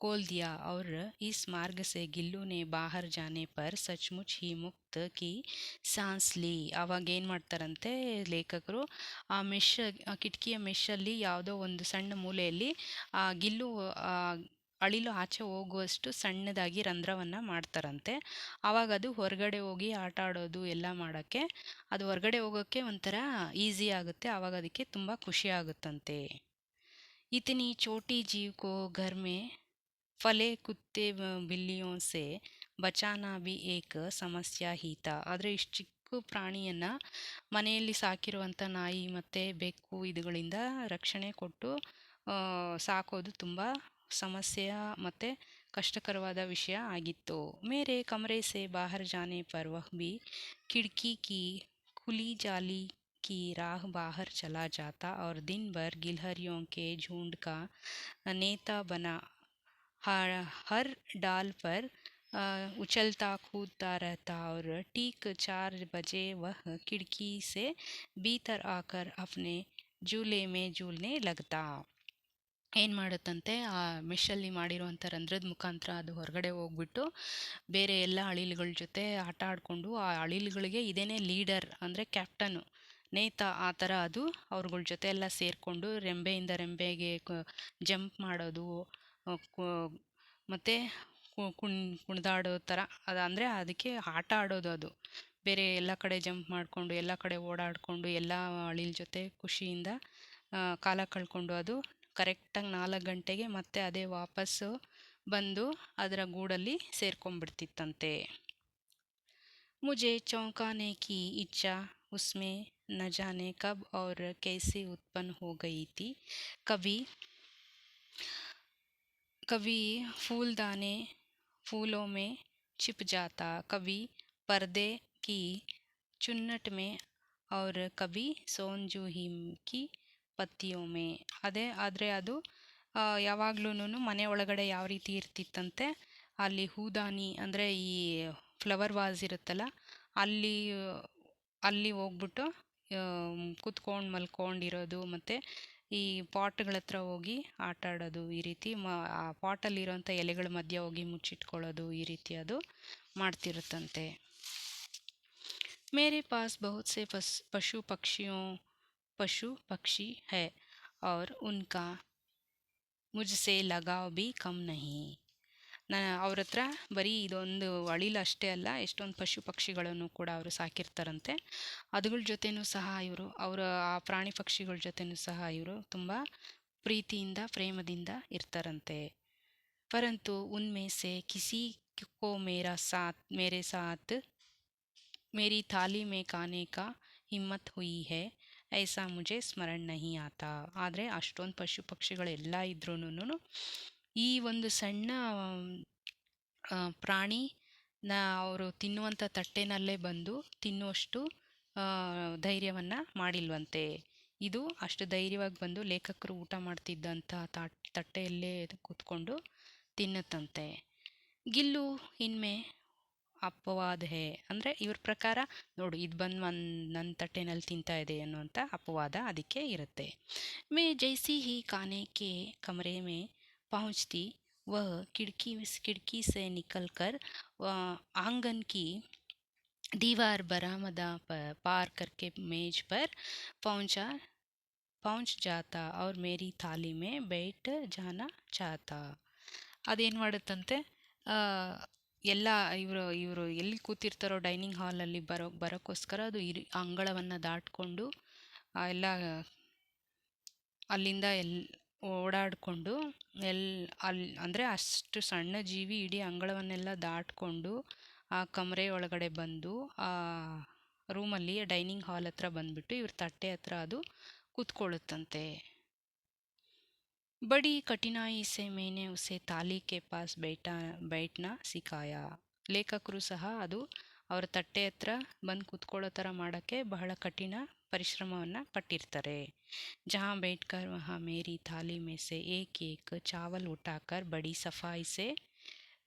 खोल दिया और इस मार्ग से ಗಿಲ್ಲು ने बाहर जाने पर सचमुच ही मुक्त की ಸಾನ್ಸ್ ಲಿ. ಅವಾಗ ಏನು ಮಾಡ್ತಾರಂತೆ ಲೇಖಕರು, ಆ ಮೆಶ್, ಆ ಕಿಟಕಿಯ ಮೆಶ್ಶಲ್ಲಿ ಯಾವುದೋ ಒಂದು ಸಣ್ಣ ಮೂಲೆಯಲ್ಲಿ ಆ ಗಿಲ್ಲು ಆ ಅಳಿಲು ಆಚೆ ಹೋಗುವಷ್ಟು ಸಣ್ಣದಾಗಿ ರಂಧ್ರವನ್ನು ಮಾಡ್ತಾರಂತೆ. ಆವಾಗ ಅದು ಹೊರಗಡೆ ಹೋಗಿ ಆಟ ಆಡೋದು ಎಲ್ಲ ಮಾಡೋಕ್ಕೆ, ಅದು ಹೊರಗಡೆ ಹೋಗೋಕ್ಕೆ ಒಂಥರ ಈಸಿ ಆಗುತ್ತೆ. ಆವಾಗ ಅದಕ್ಕೆ ತುಂಬ ಖುಷಿ ಆಗುತ್ತಂತೆ. इतनी छोटी जीव को घर में फले कुत्ते बिल्लियों से ಬಚಾನಾ ಬಿ ಏಕ್ ಸಮಸ್ಯಾ ಹೀತ. ಆದರೆ ಇಷ್ಟು ಚಿಕ್ಕ ಪ್ರಾಣಿಯನ್ನು ಮನೆಯಲ್ಲಿ ಸಾಕಿರುವಂಥ ನಾಯಿ ಮತ್ತು ಬೆಕ್ಕು ಇದುಗಳಿಂದ ರಕ್ಷಣೆ ಕೊಟ್ಟು ಸಾಕೋದು ತುಂಬ ಸಮಸ್ಯೆಯ ಮತ್ತು ಕಷ್ಟಕರವಾದ ವಿಷಯ ಆಗಿತ್ತು. ಮೇರೆ ಕಮರೆ ಸೆ ಬಾಹರ್ ಜಾನೆ ಪರ್ ವಹ್ ಭಿ खिड़की की खुली जाली की राह बाहर चला जाता और दिन भर गिलहरियों के झुंड का नेता बना हर डाल पर उछलता कूदता रहता और ठीक 4 बजे वह खिड़की से भीतर आकर अपने झूले में झूलने लगता. ಏನು ಮಾಡುತ್ತಂತೆ, ಆ ಮೆಷಲ್ಲಿ ಮಾಡಿರುವಂಥ ರಂಧ್ರದ ಮುಖಾಂತರ ಅದು ಹೊರಗಡೆ ಹೋಗ್ಬಿಟ್ಟು ಬೇರೆ ಎಲ್ಲ ಅಳಿಲುಗಳ ಜೊತೆ ಆಟ ಆಡಿಕೊಂಡು, ಆ ಅಳಿಲುಗಳಿಗೆ ಇದೇನೇ ಲೀಡರ್ ಅಂದರೆ ಕ್ಯಾಪ್ಟನು, ನೇತ, ಆ ಥರ ಅದು ಅವ್ರಗಳ ಜೊತೆ ಎಲ್ಲ ಸೇರಿಕೊಂಡು ರೆಂಬೆಯಿಂದ ರೆಂಬೆಗೆ ಜಂಪ್ ಮಾಡೋದು ಮತ್ತು ಕುಣಿದಾಡೋ ಥರ, ಅದು ಅಂದರೆ ಅದಕ್ಕೆ ಆಟ ಆಡೋದು. ಅದು ಬೇರೆ ಎಲ್ಲ ಕಡೆ ಜಂಪ್ ಮಾಡಿಕೊಂಡು ಎಲ್ಲ ಕಡೆ ಓಡಾಡಿಕೊಂಡು ಎಲ್ಲ ಅಳಿಲ್ ಜೊತೆ ಖುಷಿಯಿಂದ ಕಾಲ ಕಳ್ಕೊಂಡು ಅದು ಕರೆಕ್ಟಾಗಿ 4 ಗಂಟೆಗೆ ಮತ್ತೆ ಅದೇ ವಾಪಸ್ಸು ಬಂದು ಅದರ ಗೂಡಲ್ಲಿ ಸೇರ್ಕೊಂಡ್ಬಿಡ್ತಿತ್ತಂತೆ. मुझे चौंकाने की इच्छा उसमें न जाने कब और कैसे उत्पन्न हो गई थी. कभी कभी फूलदाने फूलों में छिप जाता, कभी पर्दे की चुन्नट में और कभी ಸೋಂಜುಹಿ ಕಿ ಪತ್ತಿಯೋ ಮೇ. ಅದೇ ಆದರೆ ಅದು ಯಾವಾಗ್ಲೂ ಮನೆ ಒಳಗಡೆ ಯಾವ ರೀತಿ ಇರ್ತಿತ್ತಂತೆ, ಅಲ್ಲಿ ಹೂದಾನಿ ಅಂದರೆ ಈ ಫ್ಲವರ್ ವಾಸ್ ಇರುತ್ತಲ್ಲ, ಅಲ್ಲಿ ಅಲ್ಲಿ ಹೋಗ್ಬಿಟ್ಟು ಕೂತ್ಕೊಂಡು ಮಲ್ಕೊಂಡಿರೋದು, ಮತ್ತು ಈ ಪಾಟ್ಗಳ ಹತ್ರ ಹೋಗಿ ಆಟ ಆಡೋದು, ಈ ರೀತಿ ಆ ಪಾಟಲ್ಲಿರೋಂಥ ಎಲೆಗಳ ಮಧ್ಯೆ ಹೋಗಿ ಮುಚ್ಚಿಟ್ಕೊಳ್ಳೋದು, ಈ ರೀತಿ ಅದು ಮಾಡ್ತಿರುತ್ತಂತೆ. मेरे पास बहुत से पशु पक्षी है और उनका मुझसे लगाव भी कम नहीं. ಅವ್ರ ಹತ್ರ ಬರೀ ಇದೊಂದು ಅಳಿಲು ಅಷ್ಟೇ ಅಲ್ಲ, ಎಷ್ಟೊಂದು ಪಶು ಪಕ್ಷಿಗಳನ್ನು ಕೂಡ ಅವರು ಸಾಕಿರ್ತಾರಂತೆ. ಅದುಗಳ ಜೊತೆನೂ ಸಹ ಇವರು ಆ ಪ್ರಾಣಿ ಪಕ್ಷಿಗಳ ಜೊತೆನೂ ಸಹ ಇವರು ತುಂಬ ಪ್ರೀತಿಯಿಂದ ಪ್ರೇಮದಿಂದ ಇರ್ತಾರಂತೆ. ಪರಂತು ಉನ್ಮೆ ಸೆ ಕಿಸಿ ಕೋ ಮೇರೆ ಸಾತ್ मेरी थाली में खाने का हिम्मत हुई है ऐसा मुझे ಸ್ಮರಣ ನಹಿ ಆತಾ. ಆದರೆ ಅಷ್ಟೊಂದು ಪಶು ಪಕ್ಷಿಗಳೆಲ್ಲ ಇದ್ರೂ ಈ ಒಂದು ಸಣ್ಣ ಪ್ರಾಣಿನ ಅವರು ತಿನ್ನುವಂಥ ತಟ್ಟೆನಲ್ಲೇ ಬಂದು ತಿನ್ನುವಷ್ಟು ಧೈರ್ಯವನ್ನು ಮಾಡಿಲ್ವಂತೆ. ಇದು ಅಷ್ಟು ಧೈರ್ಯವಾಗಿ ಬಂದು ಲೇಖಕರು ಊಟ ಮಾಡ್ತಿದ್ದಂಥ ತಟ್ಟೆಯಲ್ಲೇ ಕೂತ್ಕೊಂಡು ತಿನ್ನುತ್ತಂತೆ. ಗಿಲ್ಲು ಇನ್ಮೆ ಅಪವಾದ ಹೇ, ಅಂದರೆ ಇವ್ರ ಪ್ರಕಾರ ನೋಡು ಇದು ಬಂದು ನನ್ನ ತಟ್ಟೆನಲ್ಲಿ ತಿಂತಾ ಇದೆ ಅನ್ನುವಂಥ ಅಪವಾದ ಅದಕ್ಕೆ ಇರುತ್ತೆ. ಮೇ ಜೈಸಿ ಹಿ ಖಾನೆ ಕೆ ಕಮರೆ ಮೇ ಪಹುಂಚ್ತಿ वह खिड़की से निकलकर आंगन की दीवार बरामदा पार करके मेज पर पहुंच जाता और मेरी थाली में बैठ जाना चाहता. ಅದೇನು ಮಾಡುತ್ತಂತೆ, ಎಲ್ಲ ಇವರು ಎಲ್ಲಿ ಕೂತಿರ್ತಾರೋ ಡೈನಿಂಗ್ ಹಾಲಲ್ಲಿ ಬರೋಕ್ಕೋಸ್ಕರ ಅದು ಅಂಗಳವನ್ನು ದಾಟಿಕೊಂಡು ಎಲ್ಲ ಅಲ್ಲಿಂದ ಓಡಾಡಿಕೊಂಡು ಅಲ್ಲಿ ಅಂದರೆ ಅಷ್ಟು ಸಣ್ಣ ಜೀವಿ ಇಡೀ ಅಂಗಳವನ್ನೆಲ್ಲ ದಾಟಿಕೊಂಡು ಆ ಕಮರೆ ಒಳಗಡೆ ಬಂದು ಆ ರೂಮಲ್ಲಿ ಡೈನಿಂಗ್ ಹಾಲ್ ಹತ್ರ ಬಂದುಬಿಟ್ಟು ಇವ್ರ ತಟ್ಟೆ ಹತ್ರ ಅದು ಕೂತ್ಕೊಳ್ಳುತ್ತಂತೆ. ಬಡಿ ಕಠಿನಾಯಿ ಸೆ ಮೇನೆ ಉಸೆ ತಾಲಿ ಕೆ ಪಾಸ್ बैठना ಸಿಖಾಯಾ. ಲೇಖಕರು ಸಹ ಅದು ಅವರ ತಟ್ಟೆ ಹತ್ರ ಬಂದು ಕೂತ್ಕೊಳ್ಳೋ ಥರ ಮಾಡೋಕ್ಕೆ ಬಹಳ ಕಠಿಣ ಪರಿಶ್ರಮವನ್ನು ಪಟ್ಟಿರ್ತಾರೆ. ಜहाँ बैठकर वहाँ मेरी थाली में से एक चावल उठाकर बड़ी सफाई से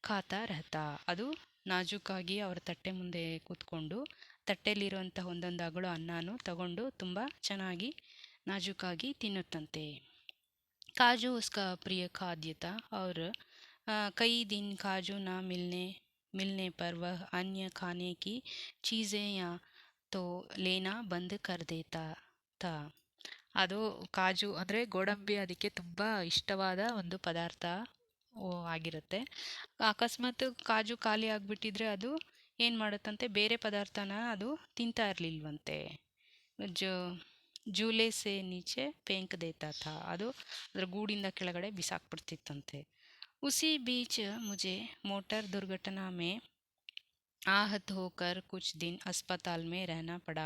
खाता रहता. ಅದು ನಾಜೂಕಾಗಿ ಅವರ ತಟ್ಟೆ ಮುಂದೆ ಕೂತ್ಕೊಂಡು ತಟ್ಟೆಯಲ್ಲಿರುವಂಥ ಒಂದೊಂದು ಅಗಳು ಅನ್ನನೂ ತಗೊಂಡು ತುಂಬ ಚೆನ್ನಾಗಿ ನಾಜೂಕಾಗಿ ತಿನ್ನುತ್ತಂತೆ. काजू उसका प्रिय खाद्य था और कई दिन काजू ना मिलने मिलने पर वह अन्य खाने की चीज़ें या तो लेना ಬಂದ್ ಕರ್ ದೇತಾ ತಾ. ಅದು ಕಾಜು ಅಂದರೆ ಗೋಡಂಬಿ ಅದಕ್ಕೆ ತುಂಬ ಇಷ್ಟವಾದ ಒಂದು ಪದಾರ್ಥ ಆಗಿರುತ್ತೆ. ಅಕಸ್ಮಾತ್ ಕಾಜು ಖಾಲಿ ಆಗಿಬಿಟ್ಟಿದ್ರೆ ಅದು ಏನು ಮಾಡುತ್ತಂತೆ, ಬೇರೆ ಪದಾರ್ಥನ ಅದು ತಿಂತಾ ಇರಲಿಲ್ವಂತೆ. ಜ ಜೂಲೆ ಸೆ ನೀಚೆ ಫೇಂಕ್ ದೇತಾ ಥಾ, ಅದು ಅದರ ಗೂಡಿಂದ ಕೆಳಗಡೆ ಬಿಸಾಕ್ಬಿಡ್ತಿತ್ತಂತೆ. उसी बीच मुझे मोटर दुर्घटना में आहत होकर कुछ दिन अस्पताल में रहना पड़ा.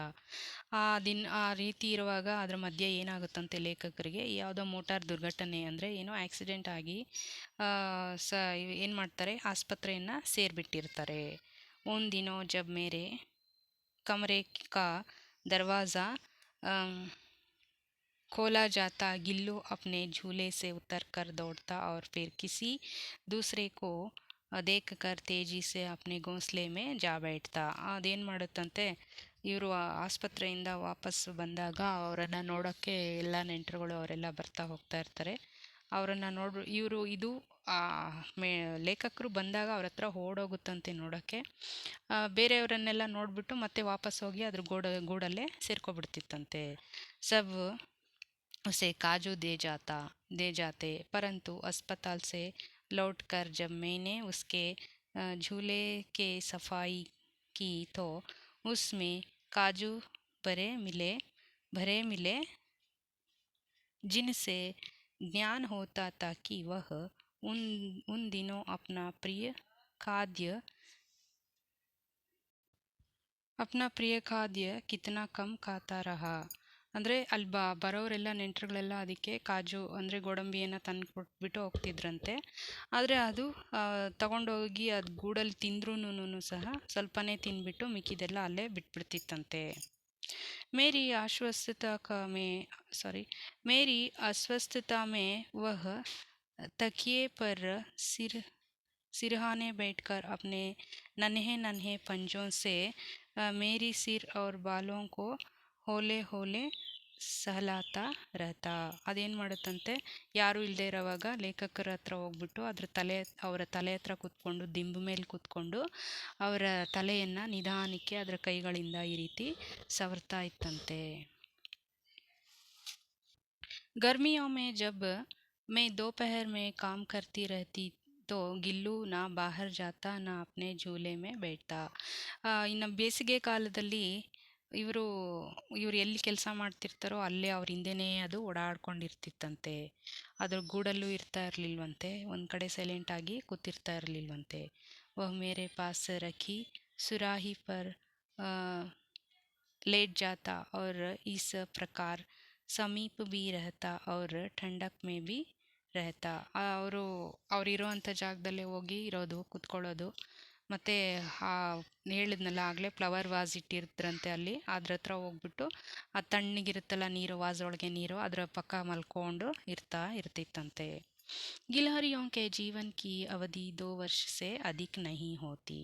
ಆ ರೀತಿ ಇರುವಾಗ ಅದರ ಮಧ್ಯೆ ಏನಾಗುತ್ತಂತೆ ಲೇಖಕರಿಗೆ, ಯಾವುದೋ ಮೋಟಾರ್ ದುರ್ಘಟನೆ ಅಂದರೆ ಏನೋ ಆಕ್ಸಿಡೆಂಟ್ ಆಗಿ ಆ, ಸ ಏನು ಮಾಡ್ತಾರೆ, ಆಸ್ಪತ್ರೆಯನ್ನು ಸೇರಿಬಿಟ್ಟಿರ್ತಾರೆ. ಉನ್ ದಿನೋ ಜಬ್ ಮೇರೆ ಕಮರೆ ಕಾ ದರ್ವಾಜಾ खोला जाता, गिल्लू अपने झूले से उतरकर दौड़ता और फिर किसी दूसरे को देखकर तेजी से अपने घोंसले में जा बैठता. ಅದೇನು ಮಾಡುತ್ತಂತೆ, ಇವರು ಆಸ್ಪತ್ರೆಯಿಂದ ವಾಪಸ್ ಬಂದಾಗ ಅವರನ್ನು ನೋಡೋಕ್ಕೆ ಎಲ್ಲ ನೆಂಟರುಗಳು ಅವರೆಲ್ಲ ಬರ್ತಾ ಹೋಗ್ತಾ ಇರ್ತಾರೆ. ಅವರನ್ನು ಇವರು ಇದು ಆ, ಮೇ ಲೇಖಕರು ಬಂದಾಗ ಅವ್ರ ಹತ್ರ ಓಡೋಗುತ್ತಂತೆ ನೋಡೋಕ್ಕೆ. ಬೇರೆಯವರನ್ನೆಲ್ಲ ನೋಡಿಬಿಟ್ಟು ಮತ್ತೆ ವಾಪಸ್ ಹೋಗಿ ಅದ್ರ ಗೂಡಲ್ಲೇ ಸೇರ್ಕೊಬಿಡ್ತಿತ್ತಂತೆ. ಸಬ್ उसे काजू दे जाते, परंतु अस्पताल से लौटकर जब मैंने उसके झूले के सफाई की तो उसमें काजू भरे मिले जिनसे ज्ञान होता था कि वह उन उन दिनों अपना प्रिय खाद्य कितना कम खाता रहा. ಅಂದರೆ ಅಲ್ಲಿ ಬರೋರೆಲ್ಲ ನೆಂಟರುಗಳೆಲ್ಲ ಅದಕ್ಕೆ ಕಾಜು ಅಂದರೆ ಗೋಡಂಬಿಯನ್ನು ತಂದು ಕೊಟ್ಬಿಟ್ಟು ಹೋಗ್ತಿದ್ರಂತೆ. ಆದರೆ ಅದು ತಗೊಂಡೋಗಿ ಅದು ಗೂಡಲ್ಲಿ ತಿಂದ್ರೂ ಸಹ ಸ್ವಲ್ಪನೇ ತಿಂದ್ಬಿಟ್ಟು ಮಿಕ್ಕಿದೆಲ್ಲ ಅಲ್ಲೇ ಬಿಟ್ಬಿಡ್ತಿತ್ತಂತೆ. ಮೇರಿ अस्वस्थता में वह तकिए पर सिरहाने बैठकर अपने नन्हे नन्हे पंजों से मेरी सिर और बालों को ಹೋಲೆ ಹೋಲೆ ಸಹಲಾತಾ ರಹತಾ. ಅದೇನು ಮಾಡುತ್ತಂತೆ, ಯಾರೂ ಇಲ್ಲದೆ ಇರೋವಾಗ ಲೇಖಕರ ಹತ್ರ ಹೋಗ್ಬಿಟ್ಟು ಅವರ ತಲೆ ಹತ್ರ ಕೂತ್ಕೊಂಡು, ದಿಂಬು ಮೇಲೆ ಕೂತ್ಕೊಂಡು ಅವರ ತಲೆಯನ್ನು ನಿಧಾನಕ್ಕೆ ಅದರ ಕೈಗಳಿಂದ ಈ ರೀತಿ ಸವರ್ತಾ ಇತ್ತಂತೆ. गर्मियों में जब मैं दोपहर में काम करती रहती तो ಗಿಲ್ಲು ನಾ ಬಾಹರ್ ಜಾತಾ ನಾ ಅಪ್ನೆ ಝೂಲೆ ಮೇ बैठता. ಇನ್ನು ಬೇಸಿಗೆ ಕಾಲದಲ್ಲಿ ಇವರು ಎಲ್ಲಿ ಕೆಲಸ ಮಾಡ್ತಿರ್ತಾರೋ ಅಲ್ಲೇ ಅವ್ರ ಹಿಂದೆನೇ ಅದು ಓಡಾಡ್ಕೊಂಡಿರ್ತಿತ್ತಂತೆ. ಅದ್ರ ಗೂಡಲ್ಲೂ ಇರ್ತಾ ಇರಲಿಲ್ವಂತೆ, ಒಂದು ಕಡೆ ಸೈಲೆಂಟಾಗಿ ಕೂತಿರ್ತಾ ಇರಲಿಲ್ವಂತೆ. ವಹ ಮೇರೆ ಪಾಸ್ ರಖಿ ಸುರಾಹಿ ಪರ್ लेट जाता और इस प्रकार समीप भी रहता और ठंडक में भी रहता. ಅವರಿರೋವಂಥ ಜಾಗದಲ್ಲೇ ಹೋಗಿ ಇರೋದು, ಕೂತ್ಕೊಳ್ಳೋದು. ಮತ್ತು ಹೇಳಿದ್ನಲ್ಲ ಆಗಲೇ ಫ್ಲವರ್ ವಾಸ್ ಇಟ್ಟಿರ್ತಾರಂತೆ ಅಲ್ಲಿ, ಅದ್ರ ಹತ್ರ ಹೋಗ್ಬಿಟ್ಟು ಆ ತಣ್ಣಗಿರುತ್ತಲ್ಲ ನೀರು, ವಾಸ್ ಒಳಗೆ ನೀರು, ಅದರ ಪಕ್ಕ ಮಲ್ಕೊಂಡು ಇರ್ತಿತ್ತಂತೆ. ಗಿಲ್ಹರಿಯೋं के जीवन की अवधि 2 वर्ष से अधिक नहीं होती.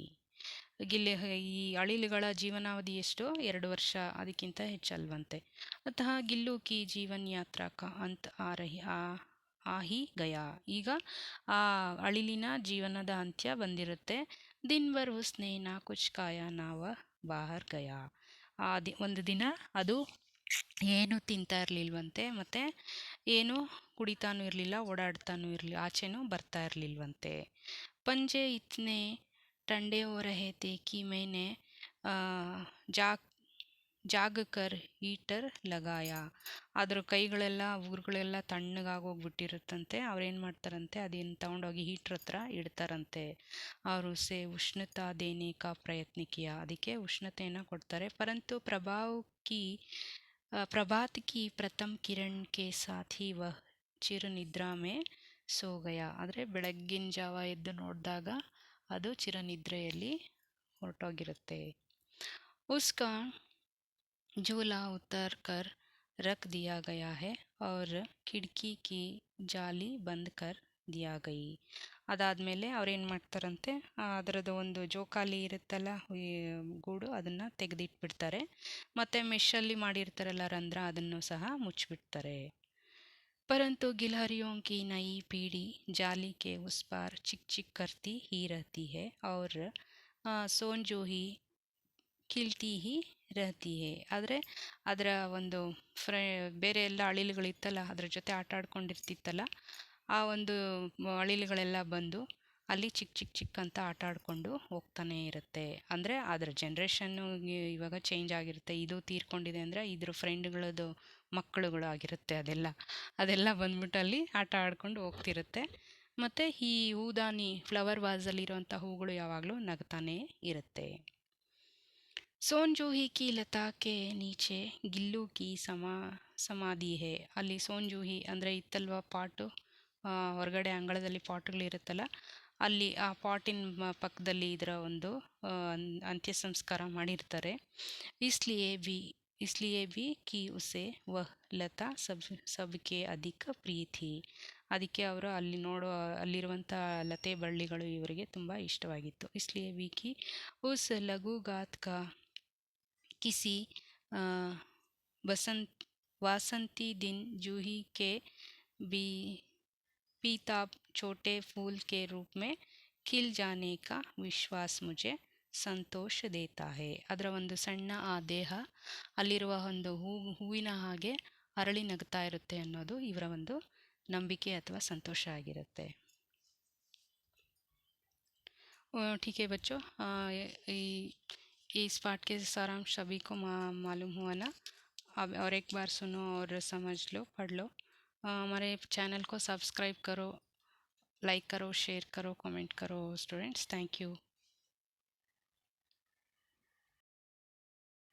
ಈ ಅಳಿಲುಗಳ ಜೀವನಾವಧಿ ಎಷ್ಟು, 2 ವರ್ಷ, ಅದಕ್ಕಿಂತ ಹೆಚ್ಚಲ್ವಂತೆ. ಅತಃ ಗಿಲ್ಲು ಕಿ ಜೀವನ್ ಯಾತ್ರಾ ಕಾ ಅಂತ್ ಆಹಿ ಗಯಾ. ಈಗ ಆ ಅಳಿಲಿನ ಜೀವನದ ಅಂತ್ಯ ಬಂದಿರುತ್ತೆ. ದಿನ್ ಭರ್ ಉಸ್ನೆ ನಾ ಕುಚ್ ಖಾಯಾ ನಾ ವಹ ಬಾಹರ್ ಗಯಾ. ಒಂದು ದಿನ ಅದು ಏನು ತಿಂತಾ ಇರಲಿಲ್ವಂತೆ, ಮತ್ತು ಏನು ಕುಡಿತಾನೂ ಇರಲಿಲ್ಲ, ಓಡಾಡ್ತಾನೂ ಇರಲಿಲ್ಲ, ಆಚೆನೂ ಬರ್ತಾ ಇರಲಿಲ್ವಂತೆ. ಪಂಜೆ ಇತ್ನೆ ठंडे हो रहे थे कि मैंने ಜಾಗ ಕರ್ ಹೀಟರ್ ಲಗಾಯ. ಅದ್ರ ಕೈಗಳೆಲ್ಲ ಉಗುರುಗಳೆಲ್ಲ ತಣ್ಣಗಾಗೋಗ್ಬಿಟ್ಟಿರುತ್ತಂತೆ. ಅವ್ರೇನು ಮಾಡ್ತಾರಂತೆ, ಅದೇನು ತಗೊಂಡೋಗಿ ಹೀಟ್ರ್ ಹತ್ರ ಇಡ್ತಾರಂತೆ. ಅವರು ಉಸೆ ಉಷ್ಣತಾ ದೇನೆ ಕಾ ಪ್ರಯತ್ನ ಕಿಯ, ಅದಕ್ಕೆ ಉಷ್ಣತೆಯನ್ನು ಕೊಡ್ತಾರೆ. ಪರಂತು ಪ್ರಭಾತ್ ಕಿ ಪ್ರಥಮ್ ಕಿರಣ್ ಕೆ ಸಾಥ್ ಹಿ ವಹ ಚಿರ್ ನಿದ್ರಾ ಮೇ ಸೋ ಗಯಾ. ಆದರೆ ಬೆಳಗ್ಗಿನ ಜಾವ ಎದ್ದು ನೋಡಿದಾಗ ಅದು ಚಿರನಿದ್ರೆಯಲ್ಲಿ ಹೊರಟೋಗಿರುತ್ತೆ. ಉಸ್ಕಾ झूला उतर कर रख दिया गया है और खिड़की की ಜಾಲಿ ಬಂದ್ ಕರ್ ದಿಯಾ ಗಯಿ. ಅದಾದಮೇಲೆ ಅವ್ರೇನು ಮಾಡ್ತಾರಂತೆ, ಅದರದ್ದು ಒಂದು ಜೋಕಾಲಿ ಇರುತ್ತಲ್ಲ ಗೂಡು, ಅದನ್ನು ತೆಗೆದಿಟ್ಬಿಡ್ತಾರೆ. ಮತ್ತು ಮೆಷಲ್ಲಿ ಮಾಡಿರ್ತಾರಲ್ಲ ರಂಧ್ರ, ಅದನ್ನು ಸಹ ಮುಚ್ಚಿಬಿಡ್ತಾರೆ. परंतु गिलहरियों की नई पीढ़ी जाली के उस पार चिक चिक करती ही रहती है और सोनजोही ಕೀಳ್ತಿ ಹಿ ರಹತಿ ಹೇ. ಆದರೆ ಅದರ ಒಂದು ಫ್ರೇ ಬೇರೆ ಎಲ್ಲ ಅಳಿಲುಗಳಿತ್ತಲ್ಲ ಅದ್ರ ಜೊತೆ ಆಟ ಆಡ್ಕೊಂಡಿರ್ತಿತ್ತಲ್ಲ, ಆ ಒಂದು ಅಳಿಲುಗಳೆಲ್ಲ ಬಂದು ಅಲ್ಲಿ ಚಿಕ್ಕ ಚಿಕ್ಕ ಚಿಕ್ಕ ಅಂತ ಆಟ ಆಡಿಕೊಂಡು ಹೋಗ್ತಾನೆ ಇರುತ್ತೆ. ಅಂದರೆ ಅದರ ಜನ್ರೇಷನ್ನು ಇವಾಗ ಚೇಂಜ್ ಆಗಿರುತ್ತೆ. ಇದು ತೀರ್ಕೊಂಡಿದೆ ಅಂದರೆ ಇದ್ರ ಫ್ರೆಂಡ್ಗಳದ್ದು ಮಕ್ಕಳುಗಳು ಆಗಿರುತ್ತೆ. ಅದೆಲ್ಲ ಬಂದ್ಬಿಟ್ಟು ಅಲ್ಲಿ ಆಟ ಆಡ್ಕೊಂಡು ಹೋಗ್ತಿರುತ್ತೆ. ಮತ್ತು ಈ ಹೂದಾನಿ ಫ್ಲವರ್ ವಾಸಲ್ಲಿರುವಂಥ ಹೂಗಳು ಯಾವಾಗಲೂ ನಗ್ತಾನೇ ಇರುತ್ತೆ. सोनजूही की लता के नीचे ಗಿಲ್ಲು ಕಿ ಸಮಾಧಿ ಹೇ. ಅಲ್ಲಿ ಸೋನ್ಜೂಹಿ ಅಂದರೆ ಇತ್ತಲ್ವ ಪಾಟು, ಹೊರಗಡೆ ಅಂಗಳದಲ್ಲಿ ಪಾಟುಗಳಿರುತ್ತಲ್ಲ, ಅಲ್ಲಿ ಆ ಪಾಟಿನ ಪಕ್ಕದಲ್ಲಿ ಇದರ ಒಂದು ಅಂತ್ಯ ಸಂಸ್ಕಾರ ಮಾಡಿರ್ತಾರೆ. ಇಸ್ಲಿಯೇ ವಿ ಇಸ್ಲಿಯೇ ವಿ ಕಿ ಉಸೆ ವಹ್ ಲತಾ ಸಬ್ಕೆ ಅಧಿಕ ಪ್ರೀತಿ. ಅದಕ್ಕೆ ಅವರು ಅಲ್ಲಿ ಅಲ್ಲಿರುವಂಥ ಲತೆ ಬಳ್ಳಿಗಳು ಇವರಿಗೆ ತುಂಬ ಇಷ್ಟವಾಗಿತ್ತು. ಇಸ್ಲಿಯೇ ವಿ ಕಿ ಉಸ್ ಲಘು ಗಾತ್ ಕಾ किसी बसंत वासंती दिन जूही के बी पीताब छोटे फूल के रूप में खिल जाने का ವಿಶ್ವಾಸ ಮುಜೆ ಸಂತೋಷ ದೇತಾ ಹೇ. ಅದರ ಒಂದು ಸಣ್ಣ ಆ ದೇಹ ಅಲ್ಲಿರುವ ಒಂದು ಹೂವಿನ ಹಾಗೆ ಅರಳಿ ನಗ್ತಾ ಇರುತ್ತೆ ಅನ್ನೋದು ಇವರ ಒಂದು ನಂಬಿಕೆ ಅಥವಾ ಸಂತೋಷ ಆಗಿರುತ್ತೆ. ठीक है बच्चों, इस पाठ के सारांश सभी को मालूम हुआ ना? अब और एक बार सुनो और समझ लो, पढ़ लो. हमारे चैनल को सब्सक्राइब करो, लाइक करो, शेयर करो, कमेंट करो स्टूडेंट्स. Thank you.